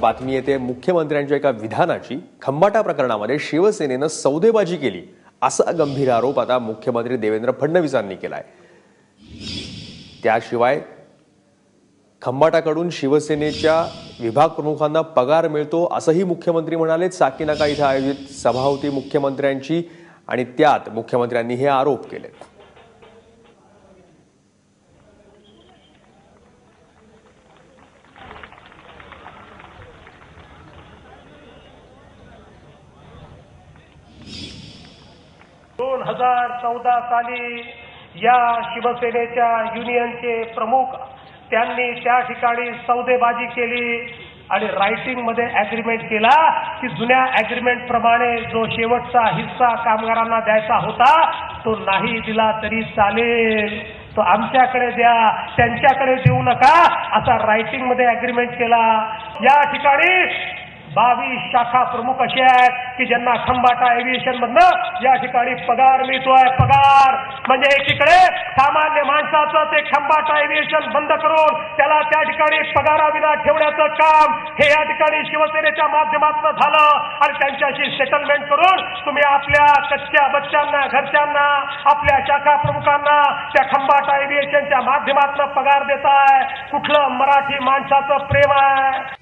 बातमी येते मुख्यमंत्र्यांच्या एका विधानाची। खंबाटा प्रकरणामध्ये शिवसेनेनं सौदेबाजी केली असा गंभीर आरोप आता मुख्यमंत्री देवेंद्र फडणवीसांनी केलाय। त्याशिवाय खंबाटाकडून शिवसेनेच्या विभाग प्रमुखांना पगार मिळतो असंही मुख्यमंत्री म्हणाले। साकीनाका इथे आयोजित सभा होती मुख्यमंत्र्यांची आणि त्यात मुख्यमंत्र्यांनी हे आरोप केले। दोन 2014 साली या शिवसेनेच्या युनियनचे प्रमुख त्यांनी त्या ठिकाणी सौदेबाजी केली आणि रायटिंग मध्ये अग्रीमेंट केला की जुन्या अग्रीमेंट प्रमाणे जो शेवटचा हिस्सा कामगारांना द्यायचा होता तो नाही दिला तरी चालेल, तो आमच्याकडे द्या, त्यांच्याकडे देऊ नका असा रायटिंग मध्ये अग्रीमेंट केला। या ठिकाणी 22 शाखा प्रमुख असे आहेत की ज्यांना खंबाटा एव्हिएशन मधनं या ठिकाणी पगार मिळतोय। पगार म्हणजे एकीकडे सामान्य माणसाचं ते खंबाटा एव्हिएशन बंद करून त्याला त्या ठिकाणी पगाराविना ठेवण्याचं काम हे या ठिकाणी शिवसेनेच्या माध्यमातून झालं आणि त्यांच्याशी सेटलमेंट करून तुम्ही आपल्या कच्च्या बच्चांना, घरच्यांना, आपल्या शाखा प्रमुखांना त्या खंबाटा एव्हिएशनच्या माध्यमातून पगार देताय। कुठलं मराठी माणसाचं प्रेम आहे,